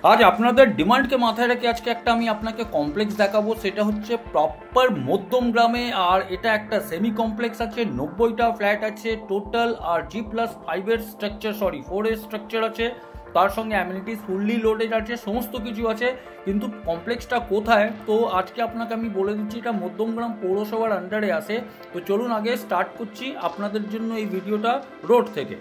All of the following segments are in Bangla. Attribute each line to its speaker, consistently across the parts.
Speaker 1: আজ আপনাদের ডিমান্ডকে মাথায় রেখে আজকে একটা আমি আপনাকে কমপ্লেক্স দেখাবো, সেটা হচ্ছে প্রপার মধ্যমগ্রামে। আর এটা একটা সেমি কমপ্লেক্স আছে, 90টা ফ্ল্যাট আছে টোটাল। আর G+5 স্ট্রাকচার, 4 স্ট্রাকচার আছে, তার সঙ্গে অ্যামিনিটিস ফুললি লোডেড আছে, সমস্ত কিছু আছে। কিন্তু কমপ্লেক্সটা কোথায়, তো আজকে আপনাকে আমি বলে দিচ্ছি। এটা মধ্যমগ্রাম পৌরসভার আন্ডারে আসে। তো চলুন আগে স্টার্ট করছি আপনাদের জন্য এই ভিডিওটা রোড থেকে।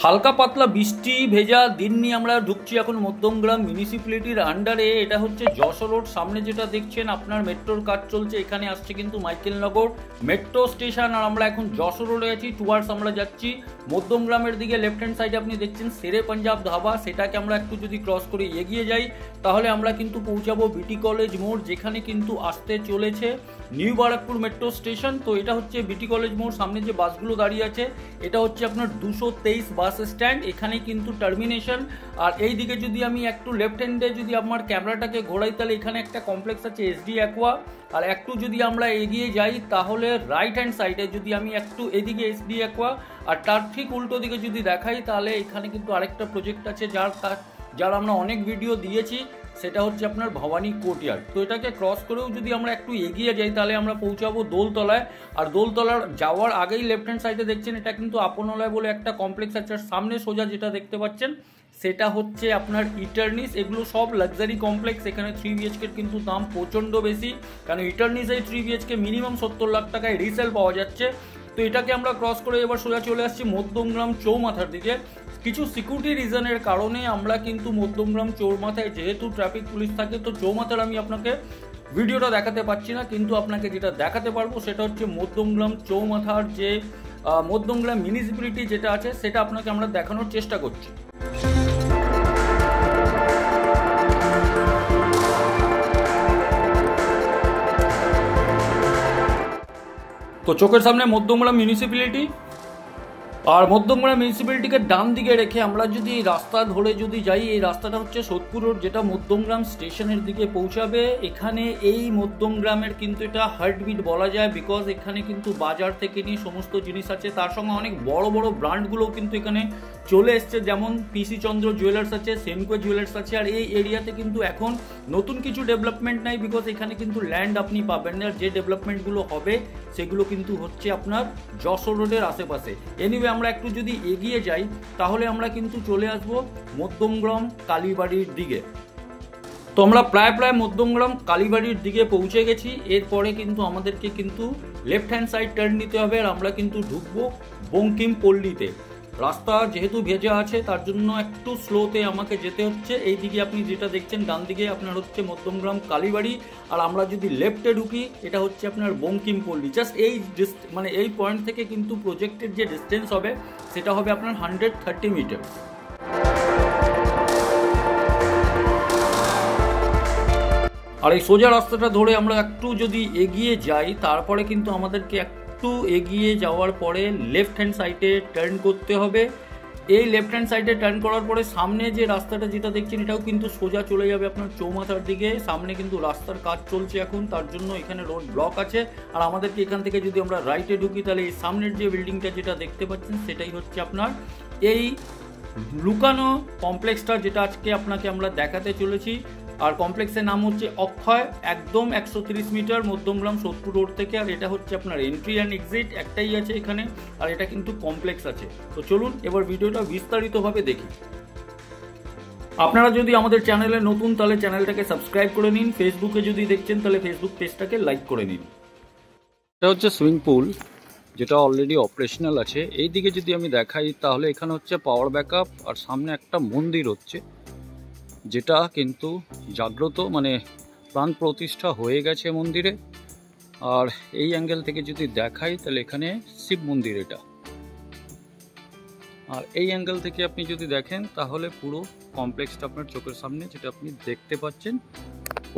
Speaker 1: হালকা পাতলা বৃষ্টি ভেজা দিন নিয়ে আমরা ঢুকছি এখন মধ্যমগ্রাম মিউনিসিপ্যালিটির আন্ডারে। এটা হচ্ছে যশোর রোড, সামনে যেটা দেখছেন আপনার মেট্রোর কাজ চলছে। এখানে আসছে কিন্তু মাইকেলনগর মেট্রো স্টেশন। আর আমরা এখন যশোর রোডে আছি, টুয়ার্ডস আমরা যাচ্ছি মধ্যমগ্রামের দিকে। লেফট হ্যান্ড সাইডে আপনি দেখছেন শেরে পাঞ্জাব ধাবা, সেটাকে আমরা একটু যদি ক্রস করে এগিয়ে যাই তাহলে আমরা কিন্তু পৌঁছাবো বিটি কলেজ মোড়, যেখানে কিন্তু আসতে চলেছে নিউ বারাকপুর মেট্রো স্টেশন। তো এটা হচ্ছে বিটি কলেজ মোড়, সামনে যে বাসগুলো দাঁড়িয়ে আছে এটা হচ্ছে আপনার 223 বাস স্ট্যান্ড, এখানেই কিন্তু টার্মিনেশন। আর এই দিকে যদি আমি একটু লেফট হ্যান্ডে যদি আমার ক্যামেরাটাকে ঘোরাই তাহলে এখানে একটা কমপ্লেক্স আছে SD অ্যাকোয়া। আর একটু যদি আমরা এগিয়ে যাই তাহলে রাইট হ্যান্ড সাইডে যদি আমি একটু এদিকে SD অ্যাকোয়া, আর তার ঠিক উল্টো দিকে যদি দেখাই তাহলে এখানে কিন্তু আরেকটা প্রজেক্ট আছে যার আমরা অনেক ভিডিও দিয়েছি, সেটা হচ্ছে আপনার ভবানী কোর্টইয়ার্ড। তো এটাকে ক্রস করেও যদি আমরা একটু এগিয়ে যাই তাহলে আমরা পৌঁছাবো দোলতলায়। আর দোলতলার যাওয়ার আগেই লেফট হ্যান্ড সাইডে দেখছেন এটা কিন্তু আপনলয় বলে একটা কমপ্লেক্স আছে। সামনে সোজা যেটা দেখতে পাচ্ছেন সেটা হচ্ছে আপনার ইটার্নিস। এগুলো সব লাক্সারি কমপ্লেক্স। এখানে 3 BHK কিন্তু দাম প্রচণ্ড বেশি, কারণ ইটার্নিস এই 3 BHK মিনিমাম 70 লাখ টাকায় রিসেল পাওয়া যাচ্ছে। তো এটাকে আমরা ক্রস করে এবার সোজা চলে আসছি মধ্যমগ্রাম চৌমাথার দিকে। কিছু সিকিউরিটি রিজনের কারণে আমরা কিন্তু মধ্যমগ্রাম চৌমাথায়, যেহেতু ট্রাফিক পুলিশ থাকে, তো চৌমাথার আমি আপনাকে ভিডিওটা দেখাতে পাচ্ছি না। কিন্তু আপনাকে যেটা দেখাতে পারবো সেটা হচ্ছে মধ্যমগ্রাম চৌমাথার যে মধ্যমগ্রাম মিউনিসিপ্যালিটি যেটা আছে সেটা আপনাকে আমরা দেখানোর চেষ্টা করছি। তো চোখের সামনে মধ্যমগ্রাম মিউনিসিপ্যালিটি। আর মধ্যমগ্রাম মিউনিসিপ্যালিটিকে ডান দিকে রেখে আমরা যদি এই রাস্তা ধরে যদি যাই, এই রাস্তাটা হচ্ছে সোদপুর রোড, যেটা মধ্যমগ্রাম স্টেশনের দিকে পৌঁছাবে। এখানে এই মধ্যমগ্রামের কিন্তু এটা হার্টবিট বলা যায়, বিকজ এখানে কিন্তু বাজার থেকে নিয়ে সমস্ত জিনিস আছে। তার সঙ্গে অনেক বড় বড় ব্র্যান্ডগুলোও কিন্তু এখানে চলে এসছে, যেমন PC চন্দ্র জুয়েলার্স আছে, সেনকো জুয়েলার্স আছে। আর এই এরিয়াতে কিন্তু এখন নতুন কিছু ডেভেলপমেন্ট নাই, বিকজ এখানে কিন্তু ল্যান্ড আপনি পাবেন না। যে ডেভেলপমেন্টগুলো হবে সেগুলো কিন্তু হচ্ছে আপনার যশোর রোডের আশেপাশে। এনিওয়ে আমরা একটু যদি এগিয়ে যাই তাহলে আমরা কিন্তু চলে আসব মধ্যমগ্রাম কালীবাড়ির দিকে। তো আমরা প্রায় মধ্যমগ্রাম কালীবাড়ির দিকে পৌঁছে গেছি। এরপরে কিন্তু আমাদেরকে কিন্তু লেফট হ্যান্ড সাইড টার্ন নিতে হবে, আর আমরা কিন্তু ঢুকবো বঙ্কিম পল্লীতে। রাস্তা যেহেতু ভেজা আছে তার জন্য একটু স্লোতে আমাকে যেতে হচ্ছে। এই দিকে আপনি যেটা দেখছেন ডান দিকে আপনার হচ্ছে মধ্যমগ্রাম কালীবাড়ি, আর আমরা যদি লেফটে ঢুকি এটা হচ্ছে আপনার বঙ্কিম পল্লী। জাস্ট এই এই পয়েন্ট থেকে কিন্তু প্রজেক্টের যে ডিস্টেন্স হবে সেটা হবে আপনার 130 মিটার। আর এই সোজা রাস্তাটা ধরে আমরা একটু যদি এগিয়ে যাই তারপরে কিন্তু আমাদেরকে একটু এগিয়ে যাওয়ার পরে লেফট হ্যান্ড সাইডে টার্ন করতে হবে। এই লেফট হ্যান্ড সাইডে টার্ন করার পরে সামনে যে রাস্তাটা যেটা দেখছেন এটাও কিন্তু সোজা চলে যাবে আপনার চৌমাথার দিকে। সামনে কিন্তু রাস্তার কাজ চলছে এখন, তার জন্য এখানে রোড ব্লক আছে। আর আমাদেরকে এখান থেকে যদি আমরা রাইটে ঢুকি তাহলে এই সামনের যে বিল্ডিংটা যেটা দেখতে পাচ্ছেন সেটাই হচ্ছে আপনার এই লুকানো কমপ্লেক্সটা, যেটা আজকে আপনাকে আমরা দেখাতে চলেছি। আর কমপ্লেক্সের নাম হচ্ছে অক্ষয়, একদম 130 মিটার মধ্যমগ্রাম সোদপুর রোড থেকে। আর এটা হচ্ছে আপনার এন্ট্রি অ্যান্ড এক্সিট একটাই আছে এখানে, আর এটা কিন্তু কমপ্লেক্স আছে। তো চলুন এবার ভিডিওটা বিস্তারিতভাবে দেখি। আপনারা যদি আমাদের চ্যানেলে নতুন তাহলে চ্যানেলটাকে সাবস্ক্রাইব করে নিন, ফেসবুকে যদি দেখছেন তাহলে ফেসবুক পেজটাকে লাইক করে নিন। এটা হচ্ছে সুইমিং পুল, যেটা অলরেডি অপারেশনাল আছে। এই দিকে যদি আমি দেখাই তাহলে এখানে হচ্ছে পাওয়ার ব্যাকআপ, আর সামনে একটা মন্দির হচ্ছে যেটা কিন্তু জাগ্রত, প্রাণ প্রতিষ্ঠা হয়ে গেছে মন্দিরে। আর এই অ্যাঙ্গেল থেকে যদি দেখাই তাহলে এখানে শিব মন্দির এটা। আর এই অ্যাঙ্গেল থেকে আপনি যদি দেখেন তাহলে পুরো কমপ্লেক্সটা আপনার চোখের সামনে যেটা আপনি দেখতে পাচ্ছেন।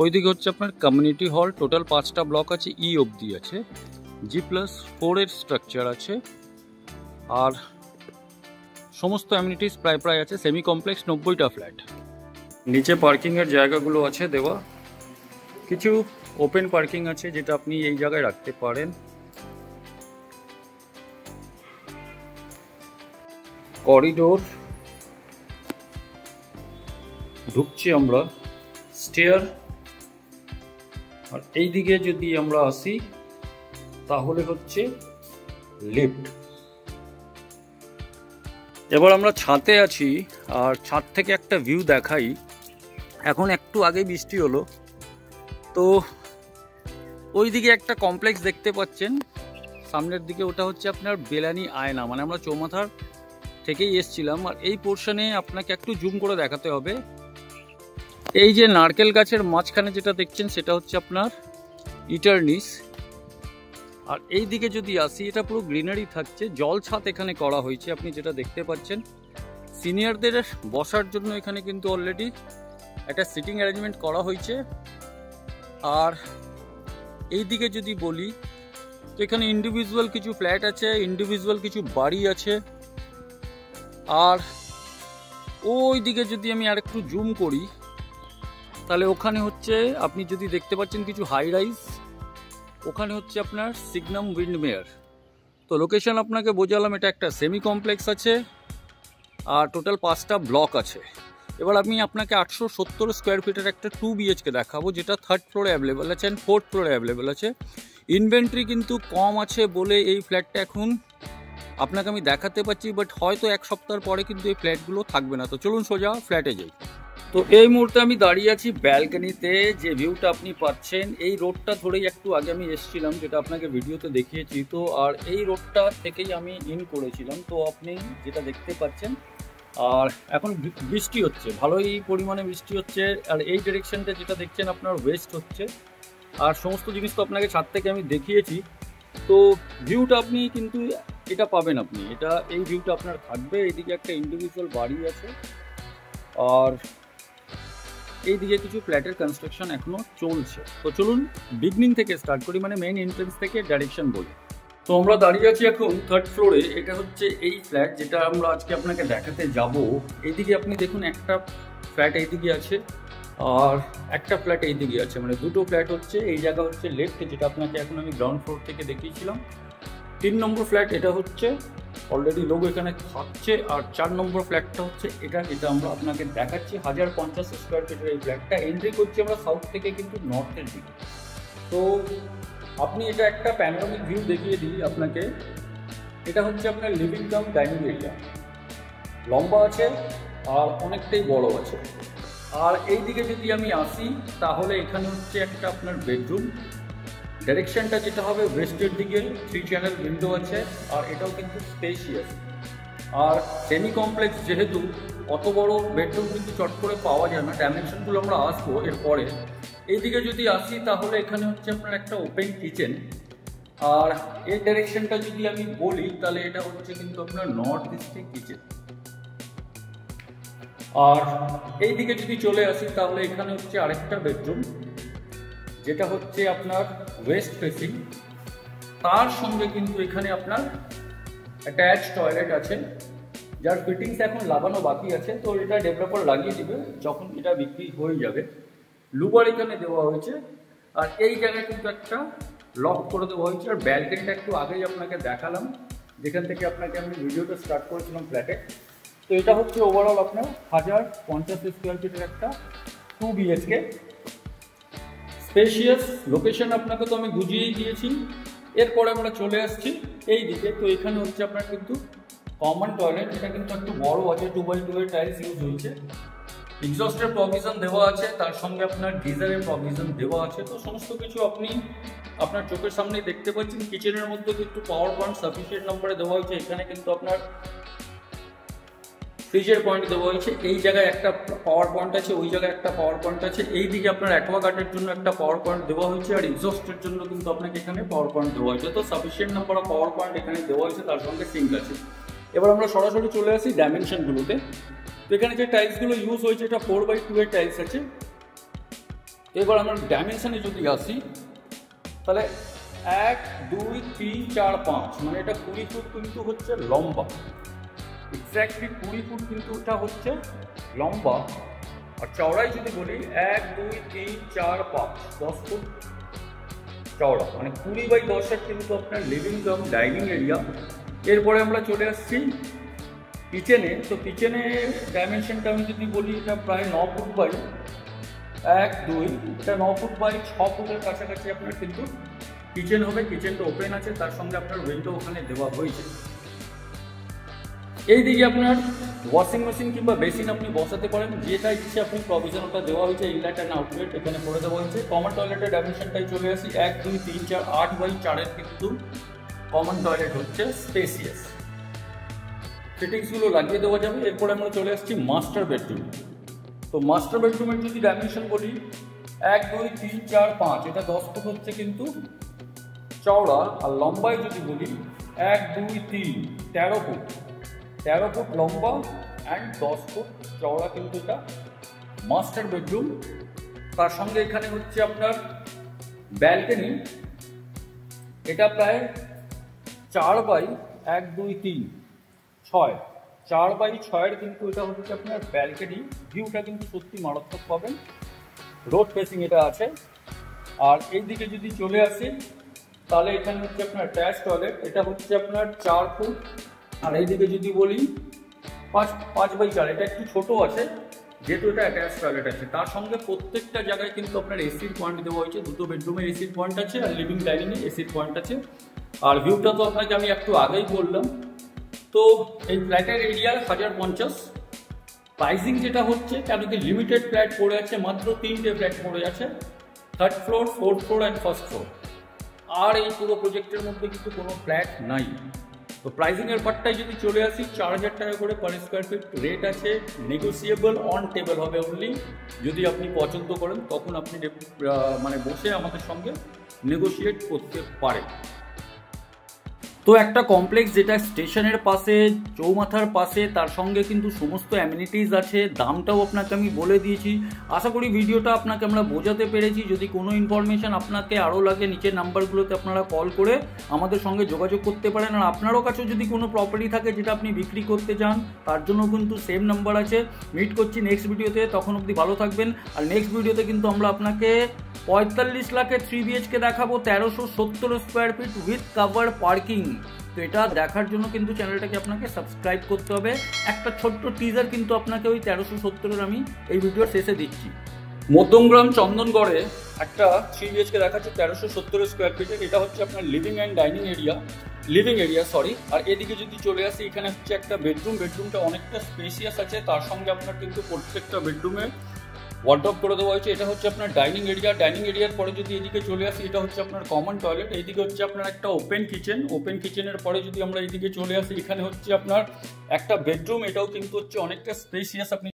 Speaker 1: ওইদিকে হচ্ছে আপনার কমিউনিটি হল, টোটাল 5টা ব্লক আছে, E অবধি আছে, G+4 স্ট্রাকচার আছে। আর সমস্ত অ্যামিনিটিস প্রায় আছে। সেমি কমপ্লেক্স, 90টা ফ্ল্যাট। নিচে পার্কিংয়ের জায়গাগুলো আছে দেওয়া, কিছু ওপেন পার্কিং আছে যেটা আপনি এই জায়গায় রাখতে পারেন। করিডোর ঢুকছি আমরা স্টেয়ার, আর এই দিকে যদি আমরা আসি তাহলে হচ্ছে লিফট। এবার আমরা ছাদে আছি, আর ছাদ থেকে একটা ভিউ দেখাই। এখন একটু আগে বৃষ্টি হলো, তো ওই দিকে একটা কমপ্লেক্স দেখতে পাচ্ছেন সামনের দিকে, ওটা হচ্ছে আপনার বেলানি আয়না, মানে আমরা চৌমাথার থেকেই এসছিলাম। আর এই পোর্শনে আপনাকে একটু জুম করে দেখাতে হবে। এই যে নারকেল গাছের মাঝখানে যেটা দেখছেন সেটা হচ্ছে আপনার ইটারনিস। আর এই দিকে যদি আসি, এটা পুরো গ্রিনারি থাকছে, জল ছাদ এখানে করা হয়েছে আপনি যেটা দেখতে পাচ্ছেন। সিনিয়রদের বসার জন্য এখানে কিন্তু অলরেডি একটা সিটিং অ্যারেঞ্জমেন্ট করা হয়েছে। আর এই দিকে যদি বলি তো এখানে ইন্ডিভিজুয়াল কিছু ফ্ল্যাট আছে, ইন্ডিভিজুয়াল কিছু বাড়ি আছে। আর ওই দিকে যদি আমি আর একটু জুম করি তাহলে ওখানে হচ্ছে আপনি যদি দেখতে পাচ্ছেন কিছু হাই রাইজ, ওখানে হচ্ছে আপনার সিগনাম উইন্ডমেয়ার। তো লোকেশন আপনাকে বোঝালাম, এটা একটা সেমি কমপ্লেক্স আছে আর টোটাল 5টা ব্লক আছে। এবার আমি আপনাকে 870 স্কোয়ার ফিটের একটা 2 BHK দেখাবো, যেটা 3rd ফ্লোরে অ্যাভেলেবেল আছে অ্যান্ড 4th ফ্লোরে অ্যাভেলেবেল আছে। ইনভেন্টরি কিন্তু কম আছে বলে এই ফ্ল্যাটটা এখন আপনাকে আমি দেখাতে পাচ্ছি, বাট হয়তো এক সপ্তাহ পরে কিন্তু এই ফ্ল্যাটগুলো থাকবে না। তো চলুন সোজা ফ্ল্যাটে যাই। তো এই মুহূর্তে আমি দাঁড়িয়ে আছি ব্যালকনিতে। যে ভিউটা আপনি পাচ্ছেন এই রোডটা ধরেই একটু আগে আমি এসেছিলাম, যেটা আপনাকে ভিডিওতে দেখিয়েছি। তো আর এই রোডটা থেকেই আমি ইন করেছিলাম, তো আপনি যেটা দেখতে পাচ্ছেন। আর এখন বৃষ্টি হচ্ছে, ভালোই পরিমাণে বৃষ্টি হচ্ছে। আর এই ডিরেকশনটা যেটা দেখছেন আপনার ওয়েস্ট হচ্ছে। আর সমস্ত জিনিস তো আপনাকে ছাদ থেকে আমি দেখিয়েছি। তো ভিউটা আপনি কিন্তু এটা পাবেন, আপনি এটা এই ভিউটা আপনার থাকবে। এইদিকে একটা ইন্ডিভিজুয়াল বাড়ি আছে, আর এইদিকে কিছু ফ্ল্যাটের কনস্ট্রাকশন এখনো চলছে। তো চলুন বিগনিং থেকে স্টার্ট করি, মানে মেইন এন্ট্রেন্স থেকে ডাইরেকশন বলি। তো আমরা দাঁড়িয়ে আছি এখন 3rd ফ্লোরে। এটা হচ্ছে এই ফ্ল্যাট যেটা আমরা আজকে আপনাকে দেখাতে যাব। এইদিকে আপনি দেখুন একটা ফ্ল্যাট এইদিকে আছে, আর একটা ফ্ল্যাট এইদিকে আছে, মানে দুটো ফ্ল্যাট হচ্ছে। এই জায়গা হচ্ছে লেফট, যেটা আপনাকে এখন আমি গ্রাউন্ড ফ্লোর থেকে দেখিয়েছিলাম। 3 নম্বর ফ্ল্যাট এটা হচ্ছে, অলরেডি লোক এখানে থাকছে। আর 4 নম্বর ফ্ল্যাটটা হচ্ছে এটা, যেটা আমরা আপনাকে দেখাচ্ছি। 1050 স্কোয়ার ফিটের এই ফ্ল্যাটটা। এন্ট্রি করছি আমরা সাউথ থেকে কিন্তু নর্থের দিকে। তো আপনি এটা একটা প্যানোরামিক ভিউ দেখিয়ে দিই আপনাকে। এটা হচ্ছে আপনার লিভিং কাম ডাইনিং এরিয়া, লম্বা আছে আর অনেকটাই বড় আছে। আর এই দিকে যদি আমি আসি তাহলে এখানে হচ্ছে একটা আপনার বেডরুম। ডাইরেকশনটা যেটা হবে ওয়েস্টের দিকে, 3 চ্যানেল উইন্ডো আছে। আর এটাও কিন্তু স্পেশিয়াস। আর সেমি কমপ্লেক্স যেহেতু অত বড় বেডরুম কিন্তু চট করে পাওয়া যায় না, ডাইমেনশনগুলো আমরা আসবো এরপরে। এইদিকে যদি আসি তাহলে এখানে হচ্ছে আপনার একটা ওপেন কিচেন। আর এর ডাইরেকশনটা যদি আমি বলি তাহলে এটা হচ্ছে কিন্তু আপনার নর্থ ইস্টে কিচেন। আর এইদিকে যদি চলে আসি তাহলে এখানে হচ্ছে আরেকটা বেডরুম, যেটা হচ্ছে আপনার ওয়েস্ট ফেসিং। তার সঙ্গে কিন্তু এখানে আপনার অ্যাটাচ টয়লেট আছে, যার ফিটিংস এখন লাগানো বাকি আছে। তো এটা ডেভেলপার লাগিয়ে দিবে যখন এটা বিক্রি হয়ে যাবে। লুবার এখানে দেওয়া হয়েছে। আর এই জায়গায় কিন্তু একটা লক করে দেওয়া হয়েছে। আর ব্যালকনিটা একটু আগেই আপনাকে দেখালাম, যেখান থেকে আপনাকে আমি ভিডিওটা স্টার্ট করেছিলাম ফ্ল্যাটে। তো এটা হচ্ছে ওভারঅল আপনার 1050 স্কোয়ার ফিটের একটা 2 BHK। স্পেশিয়াস লোকেশন আপনাকে তো আমি বুঝিয়েই দিয়েছি। এরপরে আমরা চলে আসছি এই দিকে। তো এখানে হচ্ছে আপনার কিন্তু কমন টয়লেট, এটা কিন্তু একটু বড় আছে, 2x2 এর টাইলস ইউজ হয়েছে। এক্সস্টের প্রভিশন দেওয়া আছে, তার সঙ্গে আপনার গিজারের প্রভিশন দেওয়া আছে। তো সমস্ত কিছু আপনি আপনার চোখের সামনেই দেখতে পাচ্ছেন। কিচেনের মধ্যে কিন্তু পাওয়ার পয়েন্ট সাফিসিয়েন্ট নম্বরে দেওয়া হয়েছে। এখানে কিন্তু আপনার ফ্রিজের পয়েন্ট দেওয়া হয়েছে। এই জায়গায় একটা পাওয়ার পয়েন্ট আছে, ওই জায়গায় একটা পাওয়ার পয়েন্ট আছে। এই দিকে আপনার অ্যাকোয়াগার্ডের জন্য একটা পাওয়ার পয়েন্ট দেওয়া হয়েছে, আর এক্সস্টের জন্য কিন্তু আপনাকে এখানে পাওয়ার পয়েন্ট দেওয়া হয়েছে। তো sufficient number of power point এখানে দেওয়া হয়েছে, তার সঙ্গে সিঙ্ক আছে। এবার আমরা সরাসরি চলে আসি ডাইমেনশনগুলোতে। তো এখানে যে টাইলসগুলো ইউজ হয়েছে এটা 4x2 এর টাইলস আছে। এবার আমরা ডাইমেনশনে যদি আসি তাহলে 1 2 3 4 5, মানে এটা 20 ফুট কিন্তু হচ্ছে লম্বা। এক্স্যাক্টলি 20 ফুট কিন্তু এটা হচ্ছে লম্বা। আর চওড়াই যদি বলি 1 2 3 4 5, 10 ফুট চওড়া, মানে 20x10 কিন্তু আপনার লিভিং কাম ডাইনিং এরিয়া। এরপরে আমরা চলে আসছি কিচেনে ডাইমেনশনটা আমি যদি বলি, এটা প্রায় 9 ফুট বাই 1 2, এটা 9 ফুট বাই 6 ফুটের কাছাকাছি আপনার কিন্তু কিচেন হবে। কিচেনটা ওপেন আছে, তার সঙ্গে আপনার উইন্ডো ওখানে দেওয়া হয়েছে। এই দিকে আপনার ওয়াশিং মেশিন কিংবা বেসিন আপনি বসাতে পারেন, যেটা ইচ্ছে আপনি প্রভিশন ওটা দেওয়া হয়েছে। ইনলেট অ্যান্ড আউটলেট এখানে করে দেওয়া হয়েছে। কমন টয়লেটের ডাইমেনশনটাই চলে আসি 1 2 3 4 8 বাই 4 কিন্তু কমন টয়লেট হচ্ছে স্পেসিয়াস। ফিটিংসগুলো লাগিয়ে দেওয়া যাবে। এরপরে আমরা চলে আসছি মাস্টার বেডরুম। তো মাস্টার বেডরুমের যদি ডাইমেনশন বলি 1 2 3 4 5, এটা 10 ফুট হচ্ছে কিন্তু চওড়া। আর লম্বায় যদি বলি 1 2 3 13 ফুট, 13 ফুট লম্বা অ্যান্ড 10 ফুট চওড়া কিন্তু এটা মাস্টার বেডরুম। তার সঙ্গে এখানে হচ্ছে আপনার ব্যালকনি, এটা প্রায় 4 বাই 1 2 3 6, 4 বাই 6 কিন্তু এটা হচ্ছে আপনার ব্যালকনি। ভিউটা কিন্তু সত্যি মারাত্মক পাবেন, রোড ফেসিং এটা আছে। আর এই দিকে যদি চলে আসি তাহলে এখানে হচ্ছে আপনার অ্যাটাচ টয়লেট, এটা হচ্ছে আপনার 4 ফুট। আর এইদিকে যদি বলি 5 বাই 4, এটা একটু ছোট আছে যেহেতু এটা অ্যাটাচ টয়লেট আছে। তার সঙ্গে প্রত্যেকটা জায়গায় কিন্তু আপনার এসির পয়েন্ট দেওয়া হয়েছে। দুটো বেডরুমে এসির পয়েন্ট আছে আর লিভিং ডাইনিংয়ে এসির পয়েন্ট আছে। আর ভিউটা তো আপনাকে আমি একটু আগেই বললাম। তো এই ফ্ল্যাটের এরিয়া 1050। প্রাইসিং যেটা হচ্ছে, কেন কি লিমিটেড ফ্ল্যাট পড়ে আছে, মাত্র 3টে ফ্ল্যাট পড়ে আছে, 3rd floor, 4th floor and 1st floor. আর এই পুরো প্রজেক্টের মধ্যে কিন্তু কোনো ফ্ল্যাট নাই। তো প্রাইসিংয়ের পার্টটাই যদি চলে আসি, 4000 টাকা করে পার স্কোয়ার ফিট রেট আছে। নেগোসিয়েবল অন টেবল হবে অনলি। যদি আপনি পছন্দ করেন তখন আপনি মানে বসে আমাদের সঙ্গে নেগোসিয়েট করতে পারেন। তো একটা কমপ্লেক্স যেটা স্টেশনের পাশে, চৌমাথার পাশে, তার সঙ্গে কিন্তু সমস্ত অ্যামিনিটিস আছে। দামটাও আপনাকে আমি বলে দিয়েছি। আশা করি ভিডিওটা আপনাকে আমরা বোঝাতে পেরেছি। যদি কোনো ইনফরমেশন আপনাকে আরও লাগে, নিচের নাম্বারগুলোতে আপনারা কল করে আমাদের সঙ্গে যোগাযোগ করতে পারেন। আর আপনারও কাছে যদি কোনো প্রপার্টি থাকে যেটা আপনি বিক্রি করতে চান, তার জন্য কিন্তু সেম নাম্বার আছে। মিট করছি নেক্সট ভিডিওতে, তখন অবধি ভালো থাকবেন। আর নেক্সট ভিডিওতে কিন্তু আমরা আপনাকে 45 লাখের 3 BHK দেখাবো, 1370 square feet with cover parking. তো এটা দেখার জন্য কিন্তু চ্যানেলটাকে আপনাকে সাবস্ক্রাইব করতে হবে। একটা ছোট্ট টিজার কিন্তু আপনাকে ওই 1370-এর আমি এই ভিডিওর শেষে দিচ্ছি। মধ্যমগ্রাম চন্দনগড়ে একটা 3 BHK দেখাচ্ছে 1370 স্কোয়ার ফিটের। এটা হচ্ছে আপনার লিভিং এরিয়া সরি। আর এদিকে যদি চলে আসি, এখানে হচ্ছে একটা বেডরুমটা অনেকটা স্পেসিয়াস আছে। তার সঙ্গে আপনার কিন্তু প্রত্যেকটা বেডরুমে ওয়ার্ডরোব করে দেওয়া হয়েছে। এটা হচ্ছে আপনার ডাইনিং এরিয়ার পরে যদি এদিকে চলে আসি, এটা হচ্ছে আপনার কমন টয়লেট। এইদিকে হচ্ছে আপনার একটা ওপেন কিচেনের পরে যদি আমরা এইদিকে চলে আসি, এখানে হচ্ছে আপনার একটা বেডরুম, এটাও কিন্তু হচ্ছে অনেকটা স্পেসিয়াস। আপনি